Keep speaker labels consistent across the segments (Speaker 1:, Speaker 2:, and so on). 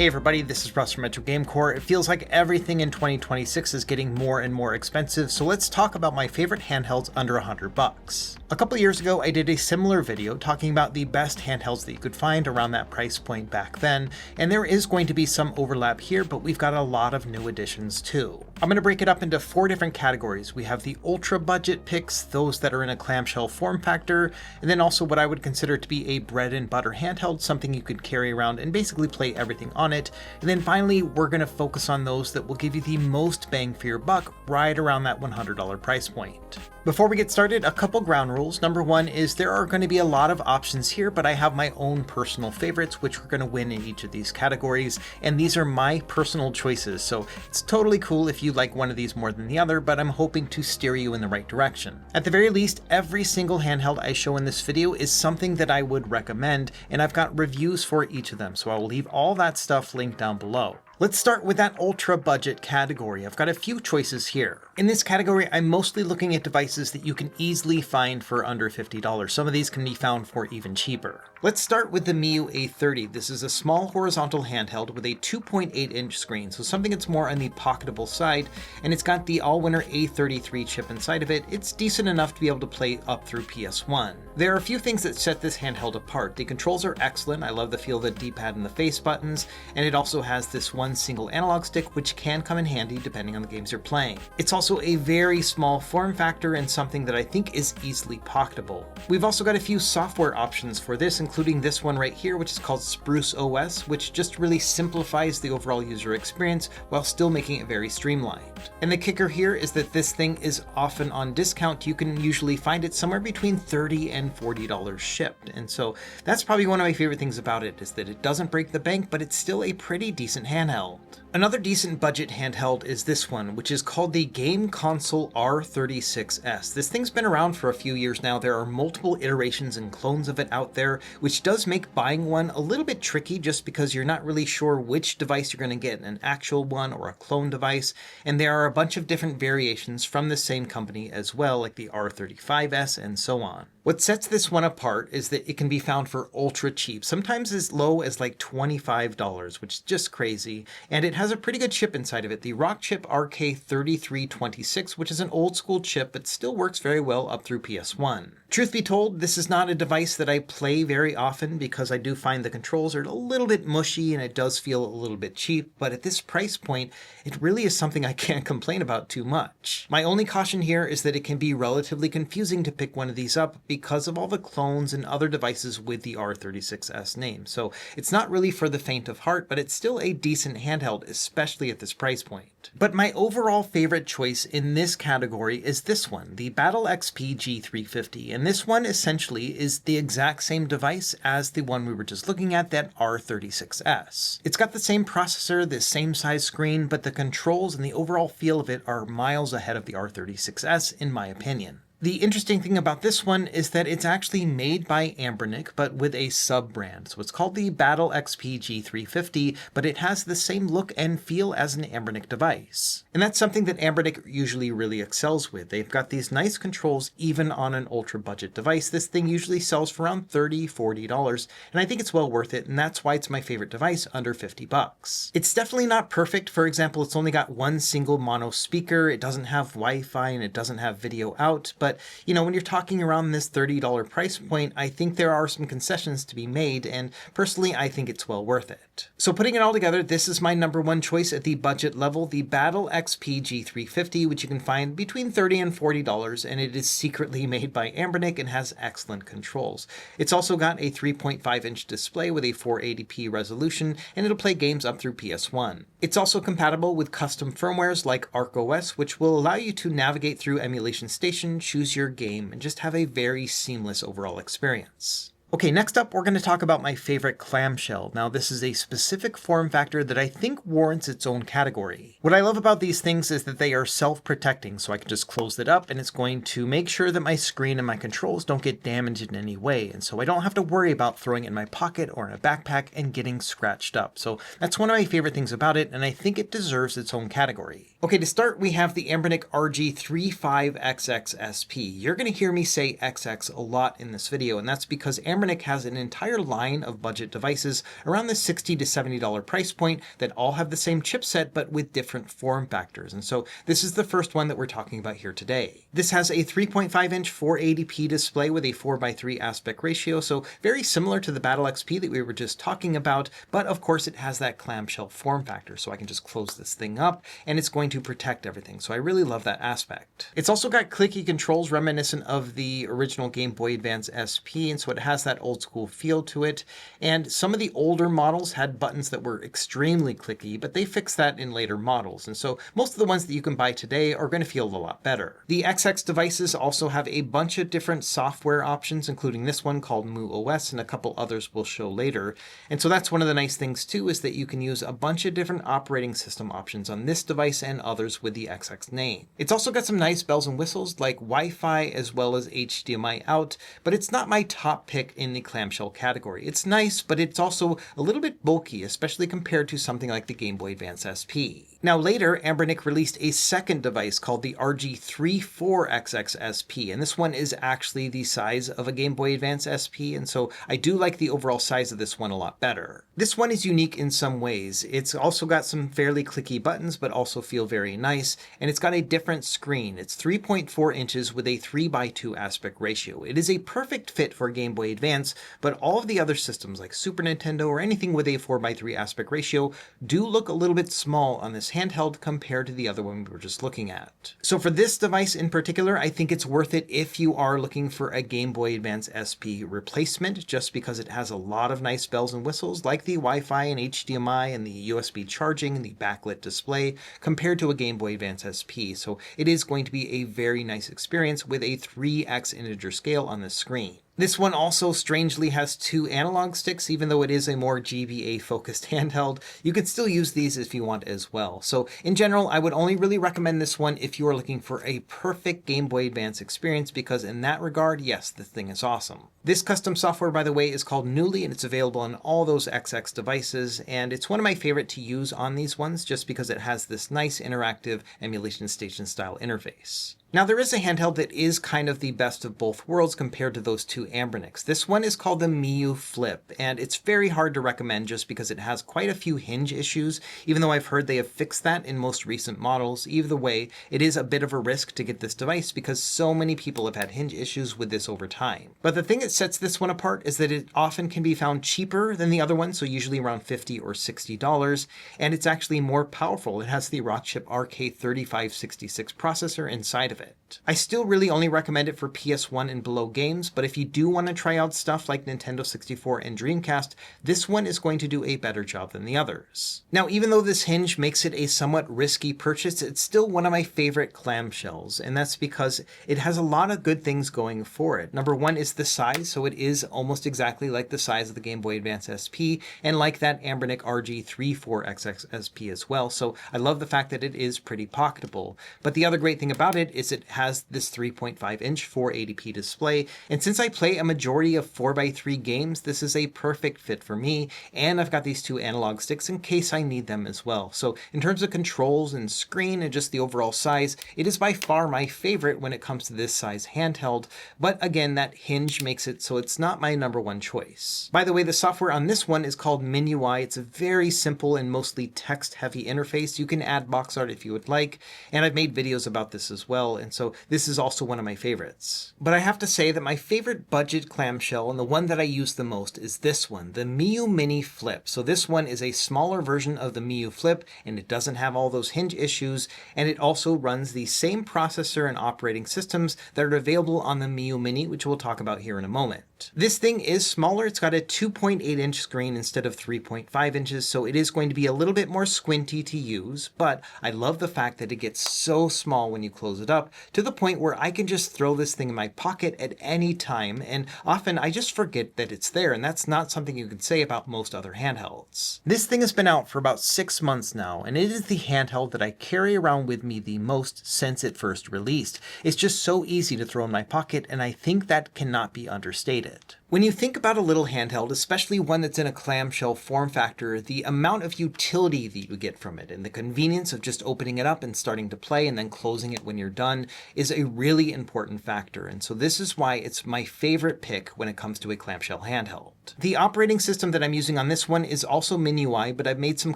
Speaker 1: Hey everybody, this is Russ from Metro Game Core. It feels like everything in 2026 is getting more and more expensive, so let's talk about my favorite handhelds under $100. A couple years ago, I did a similar video talking about the best handhelds that you could find around that price point back then, and there is going to be some overlap here, but we've got a lot of new additions too. I'm going to break it up into 4 different categories. We have the ultra budget picks, those that are in a clamshell form factor, and then also what I would consider to be a bread and butter handheld, something you could carry around and basically play everything on it. And then finally, we're going to focus on those that will give you the most bang for your buck right around that $100 price point. Before we get started, a couple ground rules. Number 1 is there are going to be a lot of options here, but I have my own personal favorites, which are going to win in each of these categories. And these are my personal choices. So it's totally cool if you like one of these more than the other, but I'm hoping to steer you in the right direction. At the very least, every single handheld I show in this video is something that I would recommend, and I've got reviews for each of them. So I will leave all that stuff linked down below. Let's start with that ultra budget category. I've got a few choices here. In this category, I'm mostly looking at devices that you can easily find for under $50. Some of these can be found for even cheaper. Let's start with the Miyoo A30. This is a small horizontal handheld with a 2.8-inch screen, so something that's more on the pocketable side, and it's got the all-winner A33 chip inside of it. It's decent enough to be able to play up through PS1. There are a few things that set this handheld apart. The controls are excellent. I love the feel of the D-pad and the face buttons, and it also has this one single analog stick, which can come in handy depending on the games you're playing. It's also a very small form factor and something that I think is easily pocketable. We've also got a few software options for this, including this one right here, which is called Spruce OS, which just really simplifies the overall user experience while still making it very streamlined. And the kicker here is that this thing is often on discount. You can usually find it somewhere between $30 and $40 shipped. And so that's probably one of my favorite things about it, is that it doesn't break the bank, but it's still a pretty decent handheld. Another decent budget handheld is this one, which is called the Game Console R36S. This thing's been around for a few years now. There are multiple iterations and clones of it out there, which does make buying one a little bit tricky just because you're not really sure which device you're going to get, an actual one or a clone device. And there are a bunch of different variations from the same company as well, like the R35S and so on. What sets this one apart is that it can be found for ultra cheap, sometimes as low as like $25, which is just crazy. And it has a pretty good chip inside of it, the Rockchip RK3326, which is an old school chip, but still works very well up through PS1. Truth be told, this is not a device that I play very often because I do find the controls are a little bit mushy and it does feel a little bit cheap, but at this price point, it really is something I can't complain about too much. My only caution here is that it can be relatively confusing to pick one of these up because of all the clones and other devices with the R36S name. So it's not really for the faint of heart, but it's still a decent handheld, especially at this price point. But my overall favorite choice in this category is this one, the Battle XP G350. And this one essentially is the exact same device as the one we were just looking at, that R36S. It's got the same processor, the same size screen, but the controls and the overall feel of it are miles ahead of the R36S in my opinion. The interesting thing about this one is that it's actually made by Anbernic, but with a sub-brand. So it's called the Battle XP G350, but it has the same look and feel as an Anbernic device. And that's something that Anbernic usually really excels with. They've got these nice controls even on an ultra budget device. This thing usually sells for around $30, $40, and I think it's well worth it, and that's why it's my favorite device under $50. It's definitely not perfect. For example, it's only got one single mono speaker, it doesn't have Wi-Fi, and it doesn't have video out, but you know, when you're talking around this $30 price point, I think there are some concessions to be made, and personally, I think it's well worth it. So putting it all together, this is my number 1 choice at the budget level, the Battle XP G350, which you can find between $30 and $40, and it is secretly made by Anbernic and has excellent controls. It's also got a 3.5-inch display with a 480p resolution, and it'll play games up through PS1. It's also compatible with custom firmwares like ArcOS, which will allow you to navigate through Emulation Station, choose your game, and just have a very seamless overall experience. Okay, next up, we're going to talk about my favorite clamshell. Now, this is a specific form factor that I think warrants its own category. What I love about these things is that they are self-protecting, so I can just close it up and it's going to make sure that my screen and my controls don't get damaged in any way. And so I don't have to worry about throwing it in my pocket or in a backpack and getting scratched up. So that's one of my favorite things about it, and I think it deserves its own category. Okay, to start, we have the Anbernic RG35XX SP. You're going to hear me say XX a lot in this video, and that's because Anbernic Anbernic has an entire line of budget devices around the $60 to $70 price point that all have the same chipset but with different form factors. And so this is the first one that we're talking about here today. This has a 3.5-inch 480p display with a 4:3 aspect ratio, so very similar to the Battle XP that we were just talking about, but of course it has that clamshell form factor, so I can just close this thing up and it's going to protect everything. So I really love that aspect. It's also got clicky controls reminiscent of the original Game Boy Advance SP, and so it has that old school feel to it. And some of the older models had buttons that were extremely clicky, but they fixed that in later models. And so most of the ones that you can buy today are going to feel a lot better. The XX devices also have a bunch of different software options, including this one called MooOS and a couple others we'll show later. And so that's one of the nice things too, is that you can use a bunch of different operating system options on this device and others with the XX name. It's also got some nice bells and whistles like Wi-Fi as well as HDMI out, but it's not my top pick in the clamshell category. It's nice, but it's also a little bit bulky, especially compared to something like the Game Boy Advance SP. Now later, Anbernic released a second device called the RG34XX SP, and this one is actually the size of a Game Boy Advance SP, and so I do like the overall size of this one a lot better. This one is unique in some ways. It's also got some fairly clicky buttons, but also feel very nice, and it's got a different screen. It's 3.4 inches with a 3:2 aspect ratio. It is a perfect fit for Game Boy Advance, but all of the other systems like Super Nintendo or anything with a 4:3 aspect ratio do look a little bit small on this handheld compared to the other one we were just looking at. So for this device in particular, I think it's worth it if you are looking for a Game Boy Advance SP replacement, just because it has a lot of nice bells and whistles like the Wi-Fi and HDMI and the USB charging and the backlit display compared to a Game Boy Advance SP. So it is going to be a very nice experience with a 3x integer scale on the screen. This one also strangely has two analog sticks, even though it is a more GBA focused handheld. You can still use these if you want as well. So in general, I would only really recommend this one if you are looking for a perfect Game Boy Advance experience, because in that regard, yes, this thing is awesome. This custom software, by the way, is called Newly, and it's available on all those XX devices, and it's one of my favorite to use on these ones just because it has this nice interactive emulation station style interface. Now there is a handheld that is kind of the best of both worlds compared to those two Anbernics. This one is called the Miyoo Flip, and it's very hard to recommend just because it has quite a few hinge issues, even though I've heard they have fixed that in most recent models. Either way, it is a bit of a risk to get this device because so many people have had hinge issues with this over time. But the thing that sets this one apart is that it often can be found cheaper than the other one, so usually around $50 or $60, and it's actually more powerful. It has the Rockchip RK3566 processor inside of it. I still really only recommend it for PS1 and below games, but if you do want to try out stuff like Nintendo 64 and Dreamcast, this one is going to do a better job than the others. Now, even though this hinge makes it a somewhat risky purchase, it's still one of my favorite clamshells, and that's because it has a lot of good things going for it. Number one is the size, so it is almost exactly like the size of the Game Boy Advance SP, and like that Anbernic RG34XX SP as well, so I love the fact that it is pretty pocketable. But the other great thing about it is it has this 3.5-inch 480p display, and since I play a majority of 4:3 games, this is a perfect fit for me, and I've got these two analog sticks in case I need them as well. So in terms of controls and screen and just the overall size, it is by far my favorite when it comes to this size handheld, but again, that hinge makes it so it's not my number one choice. By the way, the software on this one is called MinUI. It's a very simple and mostly text-heavy interface. You can add box art if you would like, and I've made videos about this as well, and so this is also one of my favorites. But I have to say that my favorite budget clamshell, and the one that I use the most, is this one, the Miyoo Mini Flip. So this one is a smaller version of the Miyoo Flip, and it doesn't have all those hinge issues, and it also runs the same processor and operating systems that are available on the Miyoo Mini, which we'll talk about here in a moment. This thing is smaller. It's got a 2.8-inch screen instead of 3.5 inches, so it is going to be a little bit more squinty to use, but I love the fact that it gets so small when you close it up, to the point where I can just throw this thing in my pocket at any time, and often I just forget that it's there, and that's not something you can say about most other handhelds. This thing has been out for about 6 months now, and it is the handheld that I carry around with me the most since it first released. It's just so easy to throw in my pocket, and I think that cannot be understated. When you think about a little handheld, especially one that's in a clamshell form factor, the amount of utility that you get from it and the convenience of just opening it up and starting to play and then closing it when you're done is a really important factor. And so this is why it's my favorite pick when it comes to a clamshell handheld. The operating system that I'm using on this one is also MIUI, but I've made some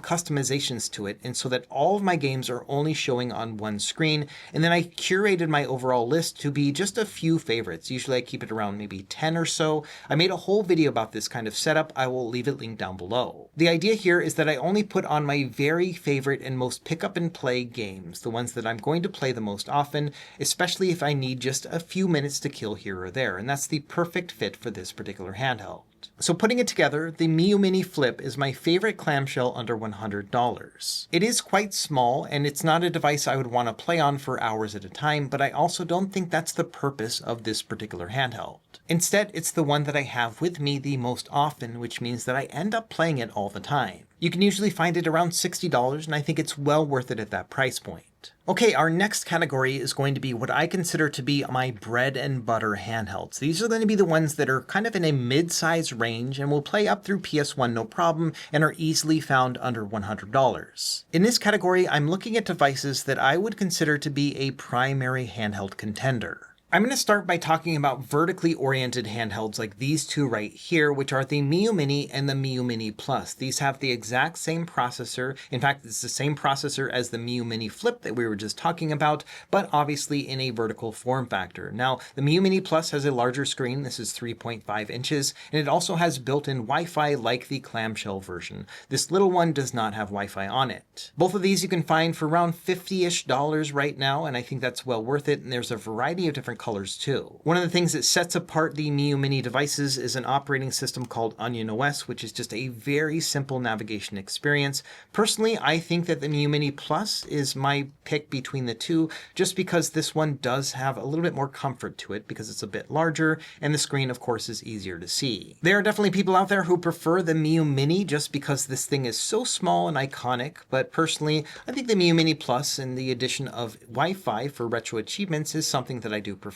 Speaker 1: customizations to it, and so that all of my games are only showing on one screen. And then I curated my overall list to be just a few favorites. Usually I keep it around maybe 10 or so. I made a whole video about this kind of setup. I will leave it linked down below. The idea here is that I only put on my very favorite and most pick up and play games, the ones that I'm going to play the most often, especially if I need just a few minutes to kill here or there, and that's the perfect fit for this particular handheld. So putting it together, the Miyoo Mini Flip is my favorite clamshell under $100. It is quite small, and it's not a device I would want to play on for hours at a time, but I also don't think that's the purpose of this particular handheld. Instead, it's the one that I have with me the most often, which means that I end up playing it all the time. You can usually find it around $60, and I think it's well worth it at that price point. Okay, our next category is going to be what I consider to be my bread and butter handhelds. These are going to be the ones that are kind of in a mid-size range and will play up through PS1 no problem and are easily found under $100. In this category, I'm looking at devices that I would consider to be a primary handheld contender. I'm going to start by talking about vertically oriented handhelds like these two right here, which are the Miyoo Mini and the Miyoo Mini Plus. These have the exact same processor. In fact, it's the same processor as the Miyoo Mini Flip that we were just talking about, but obviously in a vertical form factor. Now, the Miyoo Mini Plus has a larger screen. This is 3.5 inches, and it also has built-in Wi-Fi like the clamshell version. This little one does not have Wi-Fi on it. Both of these you can find for around $50-ish right now, and I think that's well worth it, and there's a variety of different colors too. One of the things that sets apart the Miyoo Mini devices is an operating system called Onion OS, which is just a very simple navigation experience. Personally, I think that the Miyoo Mini Plus is my pick between the two, just because this one does have a little bit more comfort to it because it's a bit larger, and the screen, of course, is easier to see. There are definitely people out there who prefer the Miyoo Mini just because this thing is so small and iconic, but personally, I think the Miyoo Mini Plus and the addition of Wi-Fi for retro achievements is something that I do prefer.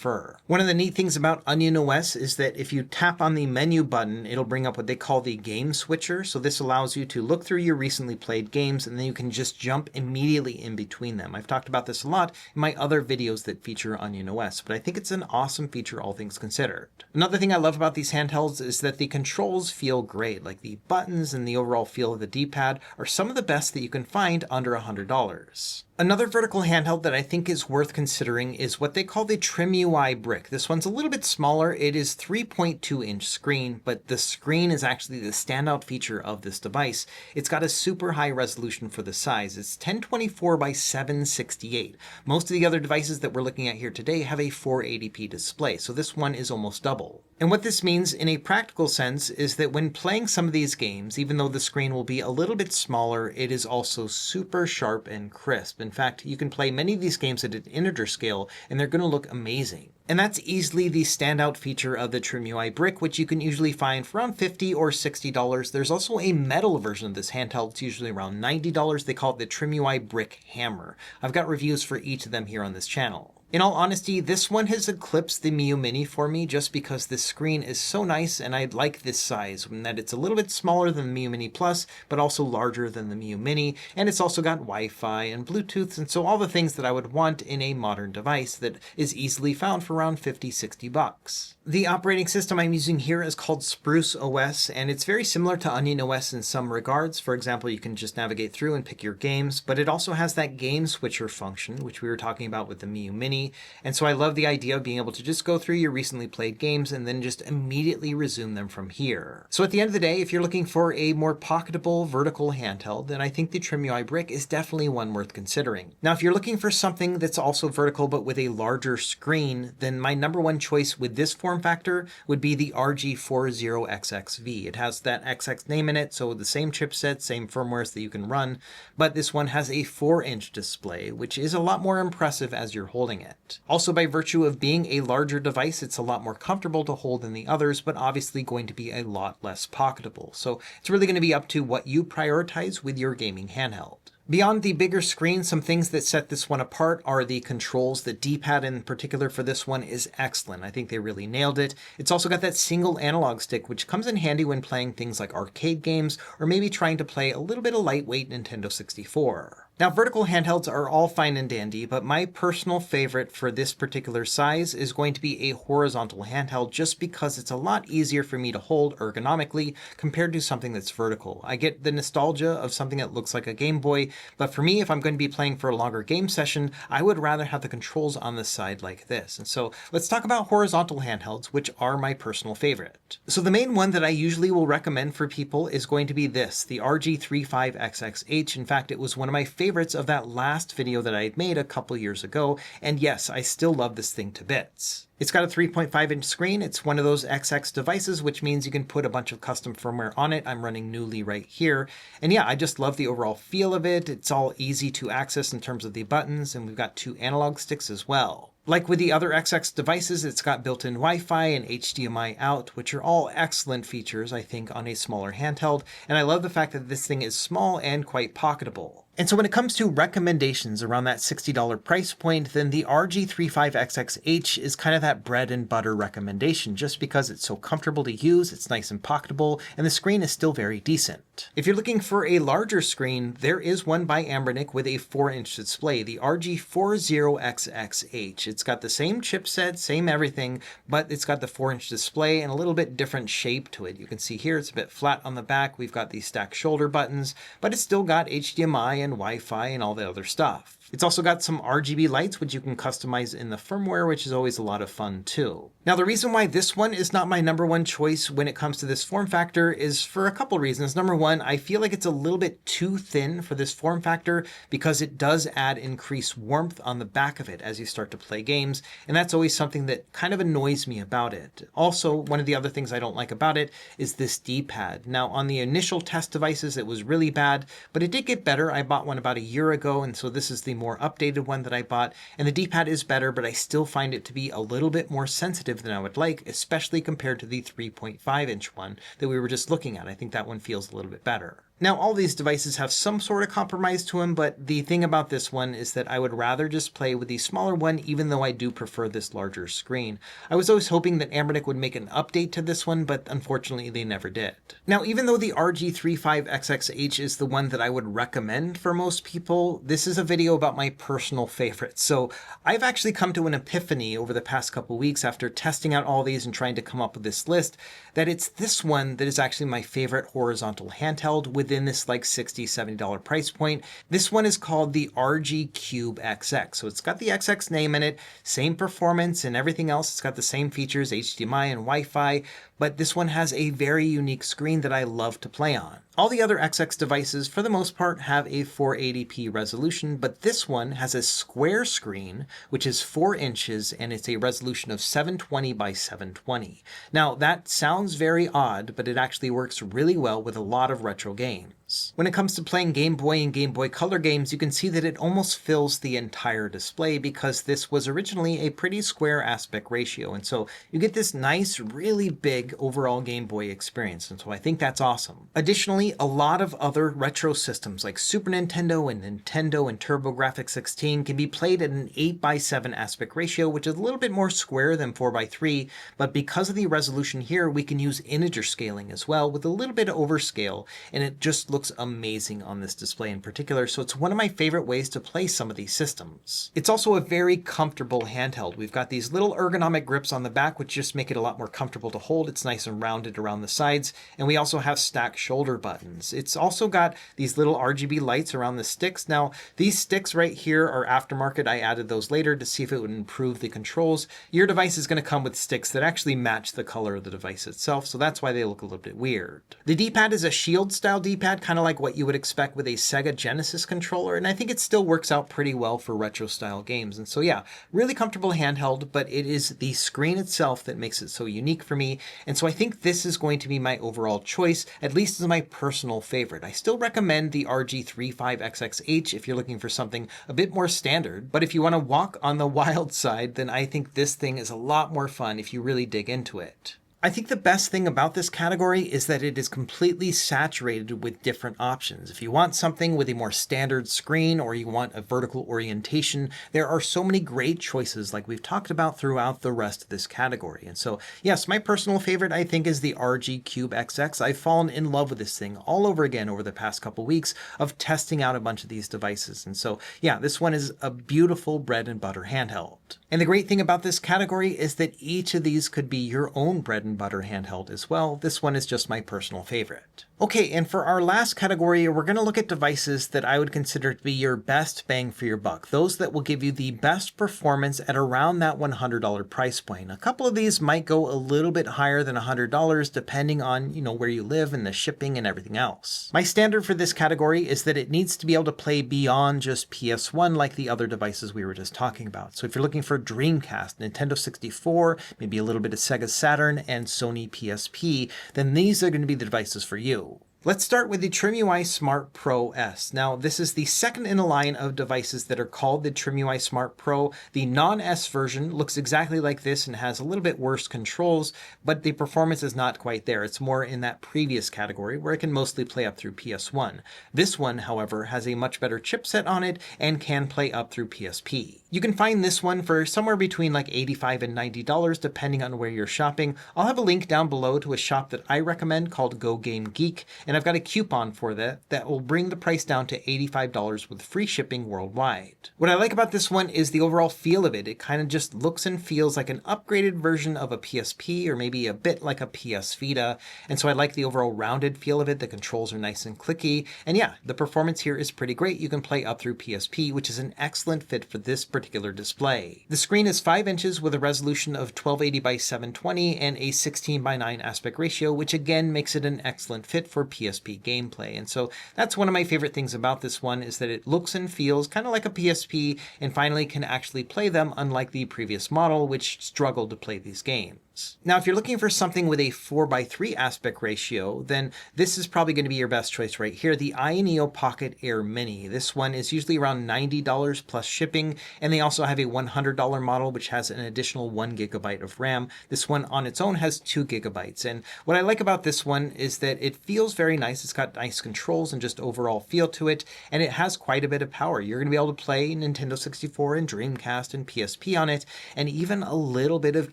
Speaker 1: One of the neat things about Onion OS is that if you tap on the menu button, it'll bring up what they call the game switcher. So this allows you to look through your recently played games, and then you can just jump immediately in between them. I've talked about this a lot in my other videos that feature Onion OS, but I think it's an awesome feature, all things considered. Another thing I love about these handhelds is that the controls feel great. Like the buttons and the overall feel of the D-pad are some of the best that you can find under $100. Another vertical handheld that I think is worth considering is what they call the TrimUI Brick. This one's a little bit smaller. It is 3.2-inch screen, but the screen is actually the standout feature of this device. It's got a super high resolution for the size. It's 1024 by 768. Most of the other devices that we're looking at here today have a 480p display, so this one is almost double. And what this means in a practical sense is that when playing some of these games, even though the screen will be a little bit smaller, it is also super sharp and crisp. In fact, you can play many of these games at an integer scale, and they're going to look amazing. And that's easily the standout feature of the TrimUI Brick, which you can usually find for around $50 or $60. There's also a metal version of this handheld. It's usually around $90. They call it the TrimUI Brick Hammer. I've got reviews for each of them here on this channel. In all honesty, this one has eclipsed the Miyoo Mini for me just because this screen is so nice and I like this size, in that it's a little bit smaller than the Miyoo Mini Plus, but also larger than the Miyoo Mini, and it's also got Wi-Fi and Bluetooth, and so all the things that I would want in a modern device that is easily found for around $50-60. The operating system I'm using here is called Spruce OS, and it's very similar to Onion OS in some regards. For example, you can just navigate through and pick your games, but it also has that game switcher function, which we were talking about with the Miyoo Mini. And so I love the idea of being able to just go through your recently played games and then just immediately resume them from here. So at the end of the day, if you're looking for a more pocketable vertical handheld, then I think the TrimUI Brick is definitely one worth considering. Now, if you're looking for something that's also vertical but with a larger screen, then my number one choice with this form factor would be the RG40XXV. It has that XX name in it, so the same chipset, same firmwares that you can run, but this one has a 4-inch display, which is a lot more impressive as you're holding it. Also, by virtue of being a larger device, it's a lot more comfortable to hold than the others, but obviously going to be a lot less pocketable. So it's really going to be up to what you prioritize with your gaming handheld. Beyond the bigger screen, some things that set this one apart are the controls. The D-pad in particular for this one is excellent. I think they really nailed it. It's also got that single analog stick, which comes in handy when playing things like arcade games or maybe trying to play a little bit of lightweight Nintendo 64. Now, vertical handhelds are all fine and dandy, but my personal favorite for this particular size is going to be a horizontal handheld just because it's a lot easier for me to hold ergonomically compared to something that's vertical. I get the nostalgia of something that looks like a Game Boy, but for me, if I'm going to be playing for a longer game session, I would rather have the controls on the side like this. And so let's talk about horizontal handhelds, which are my personal favorite. So the main one that I usually will recommend for people is going to be this, the RG35XXH. In fact, it was one of my favorites of that last video that I had made a couple years ago, and yes, I still love this thing to bits. It's got a 3.5-inch screen. It's one of those XX devices, which means you can put a bunch of custom firmware on it. I'm running Newly right here. And yeah, I just love the overall feel of it. It's all easy to access in terms of the buttons, and we've got 2 analog sticks as well. Like with the other XX devices, it's got built-in Wi-Fi and HDMI out, which are all excellent features, I think, on a smaller handheld. And I love the fact that this thing is small and quite pocketable. And so when it comes to recommendations around that $60 price point, then the RG35XXH is kind of that bread and butter recommendation just because it's so comfortable to use, it's nice and pocketable, and the screen is still very decent. If you're looking for a larger screen, there is one by Anbernic with a 4-inch display, the RG40XXH. It's got the same chipset, same everything, but it's got the 4-inch display and a little bit different shape to it. You can see here it's a bit flat on the back. We've got these stacked shoulder buttons, but it's still got HDMI and Wi-Fi and all the other stuff. It's also got some RGB lights, which you can customize in the firmware, which is always a lot of fun too. Now, the reason why this one is not my number one choice when it comes to this form factor is for a couple reasons. Number one, I feel like it's a little bit too thin for this form factor because it does add increased warmth on the back of it as you start to play games, and that's always something that kind of annoys me about it. Also, one of the other things I don't like about it is this D-pad. Now, on the initial test devices, it was really bad, but it did get better. I bought one about a year ago, and so this is the more updated one that I bought, and the D-pad is better, but I still find it to be a little bit more sensitive than I would like, especially compared to the 3.5-inch one that we were just looking at. I think that one feels a little bit better. Now, all these devices have some sort of compromise to them, but the thing about this one is that I would rather just play with the smaller one, even though I do prefer this larger screen. I was always hoping that Anbernic would make an update to this one, but unfortunately they never did. Now, even though the RG35XXH is the one that I would recommend for most people, this is a video about my personal favorites. So I've actually come to an epiphany over the past couple weeks after testing out all these and trying to come up with this list, that it's this one that is actually my favorite horizontal handheld within this like $60, $70 price point. This one is called the RG Cube XX. So it's got the XX name in it, same performance and everything else. It's got the same features, HDMI and Wi-Fi, but this one has a very unique screen that I love to play on. All the other XX devices, for the most part, have a 480p resolution, but this one has a square screen, which is 4 inches, and it's a resolution of 720 by 720. Now, that sounds very odd, but it actually works really well with a lot of retro games. When it comes to playing Game Boy and Game Boy Color games, you can see that it almost fills the entire display because this was originally a pretty square aspect ratio, and so you get this nice, really big overall Game Boy experience, and so I think that's awesome. Additionally, a lot of other retro systems like Super Nintendo and TurboGrafx-16 can be played at an 8:7 aspect ratio, which is a little bit more square than 4:3, but because of the resolution here, we can use integer scaling as well with a little bit of overscale, and it just looks amazing on this display in particular, so it's one of my favorite ways to play some of these systems. It's also a very comfortable handheld. We've got these little ergonomic grips on the back, which just make it a lot more comfortable to hold. It's nice and rounded around the sides, and we also have stacked shoulder buttons. It's also got these little RGB lights around the sticks. Now, these sticks right here are aftermarket. I added those later to see if it would improve the controls. Your device is going to come with sticks that actually match the color of the device itself, so that's why they look a little bit weird. The D-pad is a shield-style D-pad, kind of like what you would expect with a Sega Genesis controller, and I think it still works out pretty well for retro-style games. And so yeah, really comfortable handheld, but it is the screen itself that makes it so unique for me, and so I think this is going to be my overall choice, at least as my personal favorite. I still recommend the RG35XXH if you're looking for something a bit more standard, but if you want to walk on the wild side, then I think this thing is a lot more fun if you really dig into it. I think the best thing about this category is that it is completely saturated with different options. If you want something with a more standard screen or you want a vertical orientation, there are so many great choices like we've talked about throughout the rest of this category. And so, yes, my personal favorite I think is the RG Cube XX. I've fallen in love with this thing all over again over the past couple weeks of testing out a bunch of these devices. And so, yeah, this one is a beautiful bread and butter handheld. And the great thing about this category is that each of these could be your own bread and butter handheld as well. This one is just my personal favorite. Okay, and for our last category, we're going to look at devices that I would consider to be your best bang for your buck. Those that will give you the best performance at around that $100 price point. A couple of these might go a little bit higher than $100 depending on, where you live and the shipping and everything else. My standard for this category is that it needs to be able to play beyond just PS1 like the other devices we were just talking about. So if you're looking for Dreamcast, Nintendo 64, maybe a little bit of Sega Saturn, and Sony PSP, then these are going to be the devices for you. Let's start with the TrimUI Smart Pro S. Now, this is the second in a line of devices that are called the TrimUI Smart Pro. The non-S version looks exactly like this and has a little bit worse controls, but the performance is not quite there. It's more in that previous category where it can mostly play up through PS1. This one, however, has a much better chipset on it and can play up through PSP. You can find this one for somewhere between like $85 and $90 depending on where you're shopping. I'll have a link down below to a shop that I recommend called Go Game Geek. And I've got a coupon for that will bring the price down to $85 with free shipping worldwide. What I like about this one is the overall feel of it. It kind of just looks and feels like an upgraded version of a PSP or maybe a bit like a PS Vita. And so I like the overall rounded feel of it. The controls are nice and clicky. And yeah, the performance here is pretty great. You can play up through PSP, which is an excellent fit for this particular display. The screen is 5 inches with a resolution of 1280 by 720 and a 16 by 9 aspect ratio, which again makes it an excellent fit for PSP gameplay. And so that's one of my favorite things about this one is that it looks and feels kind of like a PSP and finally can actually play them, unlike the previous model which struggled to play these games. Now, if you're looking for something with a 4:3 aspect ratio, then this is probably going to be your best choice right here, the iNeo Pocket Air Mini. This one is usually around $90 plus shipping, and they also have a $100 model which has an additional 1 gigabyte of RAM. This one on its own has 2 gigabytes, and what I like about this one is that it feels very nice. It's got nice controls and just overall feel to it, and it has quite a bit of power. You're going to be able to play Nintendo 64 and Dreamcast and PSP on it, and even a little bit of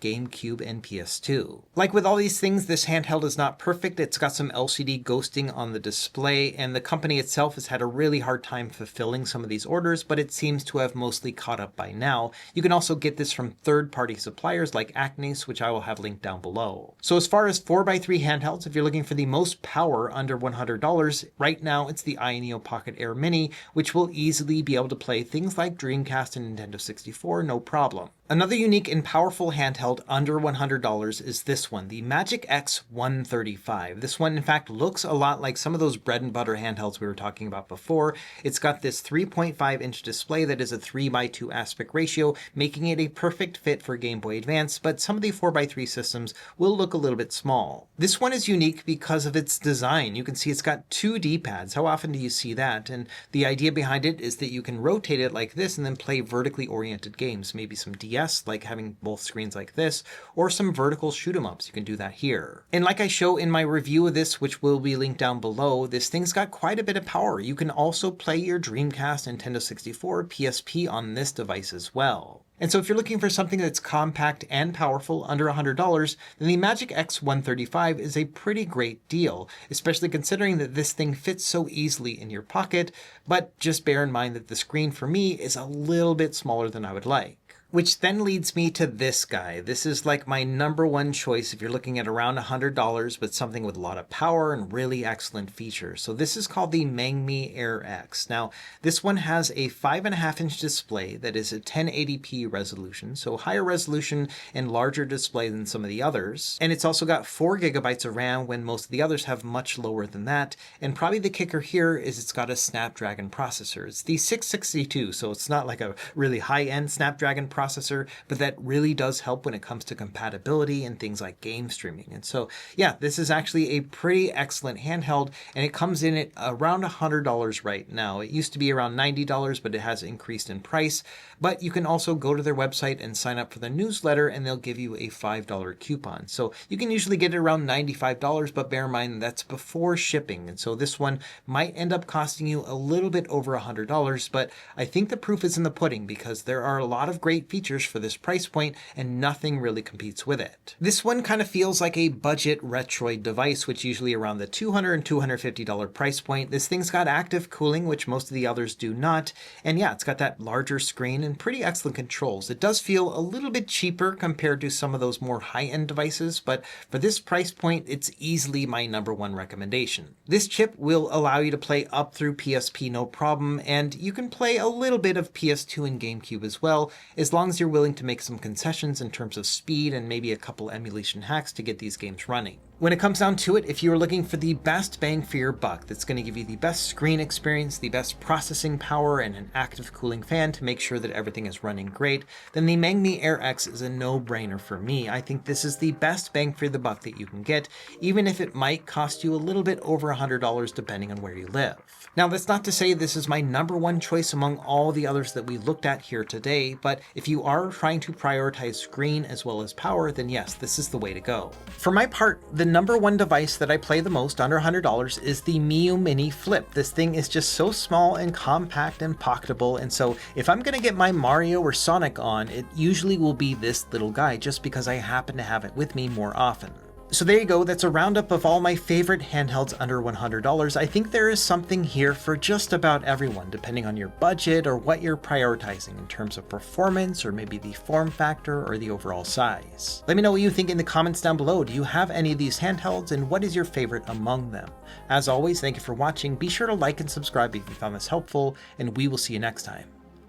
Speaker 1: GameCube and PS2. Like with all these things, this handheld is not perfect. It's got some LCD ghosting on the display, and the company itself has had a really hard time fulfilling some of these orders, but it seems to have mostly caught up by now. You can also get this from third-party suppliers like Acnes, which I will have linked down below. So as far as 4:3 handhelds, if you're looking for the most power under $100, right now it's the iNeo Pocket Air Mini, which will easily be able to play things like Dreamcast and Nintendo 64, no problem. Another unique and powerful handheld under $100 is this one, the Magic X 135. This one, in fact, looks a lot like some of those bread and butter handhelds we were talking about before. It's got this 3.5-inch display that is a 3:2 aspect ratio, making it a perfect fit for Game Boy Advance, but some of the 4:3 systems will look a little bit small. This one is unique because of its design. You can see it's got 2 D-pads. How often do you see that? And the idea behind it is that you can rotate it like this and then play vertically oriented games, maybe some DS, like having both screens like this, or some vertical shoot 'em ups. You can do that here. And like I show in my review of this, which will be linked down below, this thing's got quite a bit of power. You can also play your Dreamcast, Nintendo 64, PSP on this device as well. And so if you're looking for something that's compact and powerful under $100, then the Magic X 135 is a pretty great deal, especially considering that this thing fits so easily in your pocket, but just bear in mind that the screen for me is a little bit smaller than I would like. Which then leads me to this guy. This is like my number one choice if you're looking at around $100 but something with a lot of power and really excellent features. So this is called the Mangmi Air X. Now, this one has a 5.5-inch display that is a 1080p resolution, so higher resolution and larger display than some of the others. And it's also got 4 gigabytes of RAM when most of the others have much lower than that. And probably the kicker here is it's got a Snapdragon processor. It's the 662, so it's not like a really high-end Snapdragon processor, processor, but that really does help when it comes to compatibility and things like game streaming. And so, yeah, this is actually a pretty excellent handheld, and it comes in at around $100 right now. It used to be around $90, but it has increased in price. But you can also go to their website and sign up for the newsletter, and they'll give you a $5 coupon. So you can usually get it around $95, but bear in mind that's before shipping. And so this one might end up costing you a little bit over $100, but I think the proof is in the pudding because there are a lot of great features for this price point and nothing really competes with it. This one kind of feels like a budget Retroid device, which usually around the $200 and $250 price point. This thing's got active cooling, which most of the others do not. And yeah, it's got that larger screen and pretty excellent controls. It does feel a little bit cheaper compared to some of those more high-end devices, but for this price point, it's easily my #1 recommendation. This chip will allow you to play up through PSP no problem, and you can play a little bit of PS2 and GameCube as well, as long as you're willing to make some concessions in terms of speed and maybe a couple emulation hacks to get these games running. When it comes down to it, if you're looking for the best bang for your buck, that's going to give you the best screen experience, the best processing power, and an active cooling fan to make sure that everything is running great, then the Mangmi Air X is a no-brainer for me. I think this is the best bang for the buck that you can get, even if it might cost you a little bit over $100 depending on where you live. Now, that's not to say this is my #1 choice among all the others that we looked at here today, but if you are trying to prioritize screen as well as power, then yes, this is the way to go. For my part, the #1 device that I play the most under $100 is the Miu Mini Flip. This thing is just so small and compact and pocketable, and so if I'm gonna get my Mario or Sonic on, it usually will be this little guy just because I happen to have it with me more often. So there you go, that's a roundup of all my favorite handhelds under $100. I think there is something here for just about everyone, depending on your budget or what you're prioritizing in terms of performance or maybe the form factor or the overall size. Let me know what you think in the comments down below. Do you have any of these handhelds and what is your favorite among them? As always, thank you for watching. Be sure to like and subscribe if you found this helpful, and we will see you next time.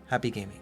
Speaker 1: Happy gaming.